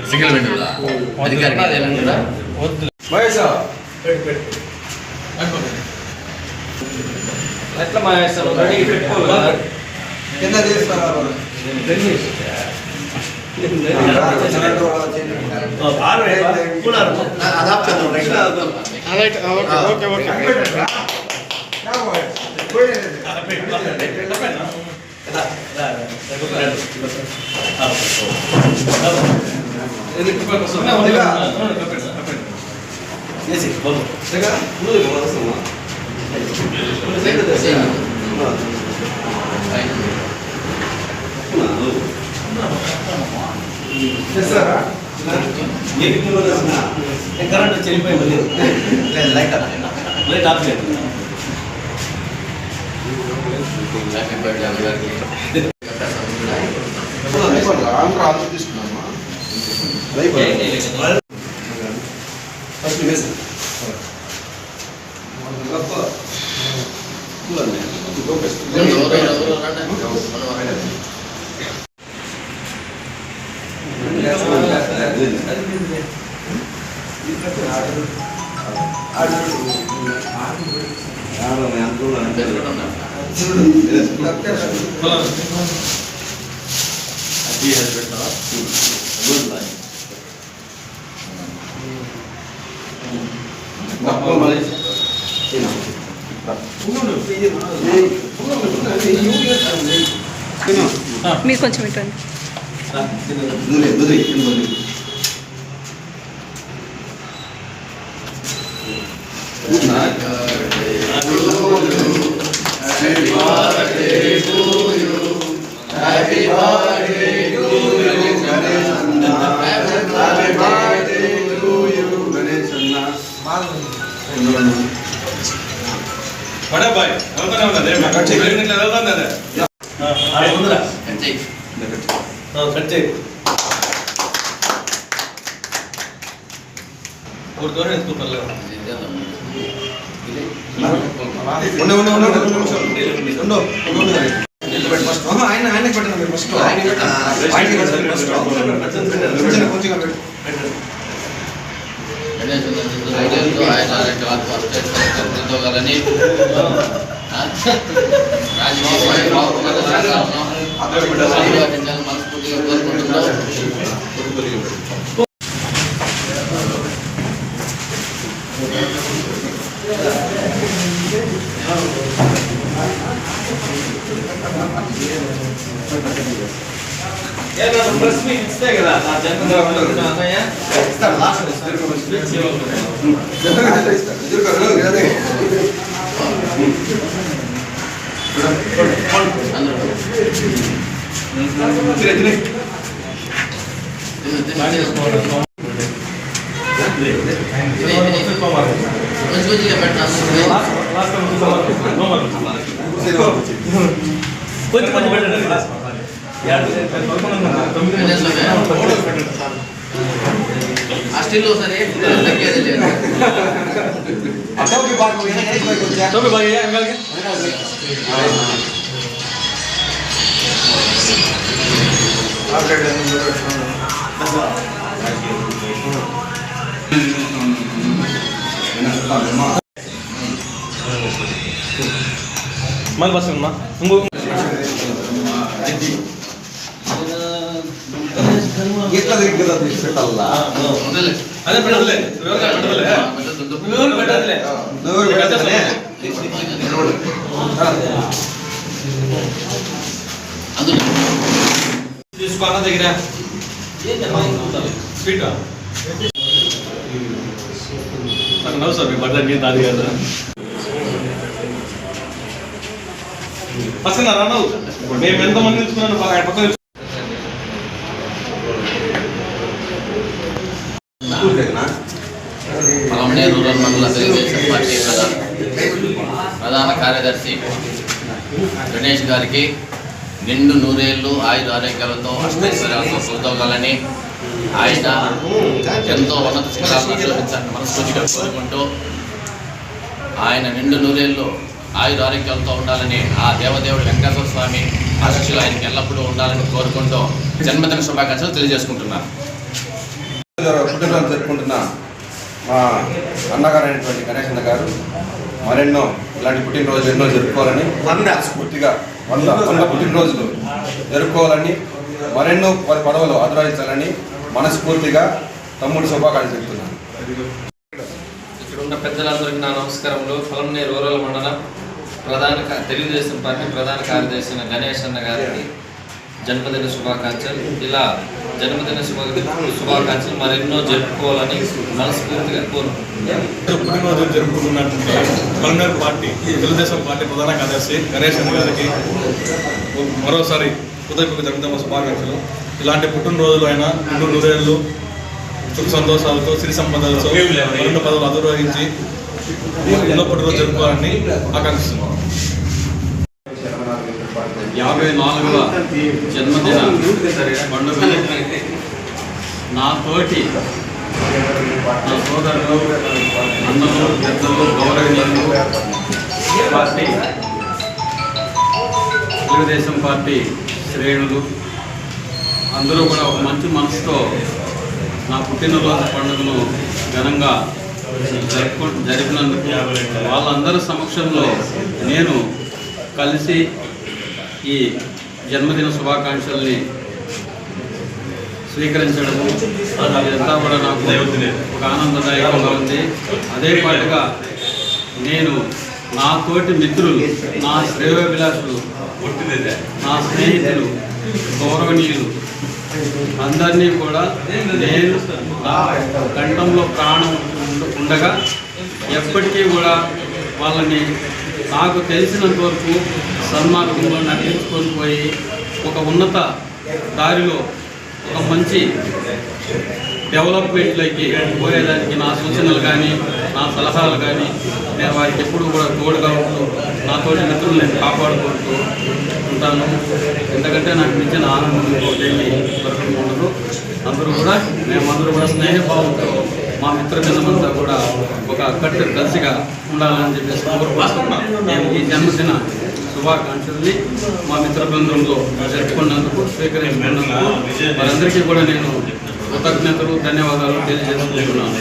Single విండోల అధికారికి ఎట్లా మాయేస్తారు ready పెట్టుకోవాలి కింద చేస్తారు కరెంట్ చెల్లిపోయింది లైట్ ఆఫ్ లేదు మీరు కొంచెం ఇటండి बड़ा भाई होता ना दे मैं कच्चे लेने के लिए होता ना हां उधर कच्चे हां कच्चे और दो है इसको कर लो उन्नो నిలబెట్టు ఫస్ట్ ఆయనకి పెట్టండి మీరు ఫస్ట్ ఆయనకి పెట్టండి ఫస్ట్ కొంచెం పెట్టు ఐడియాతో ఆయన రాజకీయ మనస్ఫూర్తిగా కోరుకుంటున్నాం. ప్రెస్ మీట్ ఇస్తే కదా నా జన్మదిన అన్నయ్య ఇస్తాడు లాస్ట్ స్పీచ్ కొంచెం కొంచెం పెట్టండి హాస్టల్లో సరే తగ్గేది లేదు. మళ్ళీ బస్ ఉన్నా ఇంకో ఎట్లా దగ్గర పెట్టాలా అదే పెట్టలే తీసుకో అన్న దగ్గర స్వీట్ నాకు నవ్వు సార్ మీ బట్ల మీద దాది కదా పక్కన రావు మేము ఎంతమంది తీసుకున్నాను పక్కన పలమనేరు రూరల్ మండల తెలుగుదేశం పార్టీ ప్రధాన కార్యదర్శి గణేష్ గారికి నిండు నూరేళ్లు ఆయుధ ఆరోగ్యాలతో అష్టైశ్వర్యాలతో పూర్తవ్వాలని ఆయన ఎంతో ఉన్నత శిఖరాలను అధిరోహించాలని మనస్ఫూర్తిగా కోరుకుంటూ ఆయన నిండు నూరేళ్లు ఆయుర ఆరోగ్యాలతో ఉండాలని ఆ దేవదేవుడు వెంకటేశ్వర స్వామి ఆశీస్సులు ఆయనకి ఎల్లప్పుడూ ఉండాలని కోరుకుంటూ జన్మదిన శుభాకాంక్షలు తెలియజేసుకుంటున్నాను. పుట్టినరోజు జరుపుకుంటున్న మా అన్నగారైనటువంటి గణేష్ అన్న గారు మరెన్నో ఇలాంటి పుట్టినరోజులు ఎన్నో జరుపుకోవాలని స్ఫూర్తిగా 100 పుట్టినరోజులు జరుపుకోవాలని మరెన్నో పదవులు ఆదరించాలని మనస్ఫూర్తిగా తమ్ముడు శుభాకాంక్షలు చెప్తున్నాను. ఇక్కడ ఉన్న పెద్దలందరికీ నా నమస్కారములు. పొలంనేరు రూరల్ మండలం తెలుగుదేశం పార్టీ ప్రధాన కార్యదర్శి గణేష్ అన్న గారికి జన్మదిన శుభాకాంక్షలు. ఇలా జన్మదిన శుభాకాంక్షలు మరెన్నో జరుపుకోవాలని మనస్ఫూర్తిగా కోరుకుంటున్నాను. పుట్టినరోజు జరుపుకుంటున్నటువంటి పొలంనేరు పార్టీ తెలుగుదేశం పార్టీ ప్రధాన కార్యదర్శి గణేష్ అన్న గారికి మరోసారి హృదయపూర్వక జన్మదిన శుభాకాంక్షలు. ఇలాంటి పుట్టినరోజులు అయినా నిండు నూరేళ్ళు సుఖ సంతోషాలతో సిరి సంపదలతో మరిన్ని పదవులు అధిరోహించి ఎన్నో పుట్టినరోజు జరుపుకోవాలని ఆకాంక్షిస్తున్నాం. 54వ జన్మదిన పండుగ నా తోటి నా సోదరులు అన్నలు పెద్దలు గౌరవనీయులు పార్టీ తెలుగుదేశం పార్టీ శ్రేణులు అందరూ కూడా ఒక మంచి మనసుతో నా పుట్టినరోజు పండుగను ఘనంగా జరిపినందుకు వాళ్ళందరి సమక్షంలో నేను కలిసి ఈ జన్మదిన శుభాకాంక్షల్ని స్వీకరించడము ఇదంతా కూడా నాకు ఒక ఆనందదాయకంగా ఉంది. అదే పాటుగా నేను నా తోటి మిత్రులు, నా శ్రేయోభిలాషులు, నా స్నేహితులు, గౌరవనీయులు అందరినీ కూడా నేను నా కంఠంలో ప్రాణం ఉండగా ఎప్పటికీ కూడా వాళ్ళని నాకు తెలిసినంత వరకు సన్మార్గంలో నటించుకొని పోయి ఒక ఉన్నత దారిలో ఒక మంచి డెవలప్మెంట్లోకి పోయేదానికి నా సూచనలు కానీ నా సలహాలు కానీ నేను వారికి ఎప్పుడూ కూడా తోడుగా ఉంటూ నా తోటి మిత్రులు నేను కాపాడుకుంటూ ఉంటాను. ఎందుకంటే నాకు మించిన ఆనందం ఇంకోటి ఉండదు. అందరూ కూడా మేమందరూ కూడా స్నేహభావంతో మా మిత్రజనమంతా కూడా ఒక కలిసిగా ఉండాలని చెప్పేసి కోరుకుంటున్నాను. నేను ఈ జన్మదిన శుభాకాంక్షల్ని మా మిత్ర బృందంలో జరుపుకున్నందుకు స్వీకరించుకున్నందుకు వారందరికీ కూడా నేను కృతజ్ఞతలు ధన్యవాదాలు తెలియజేసుకుంటున్నాను.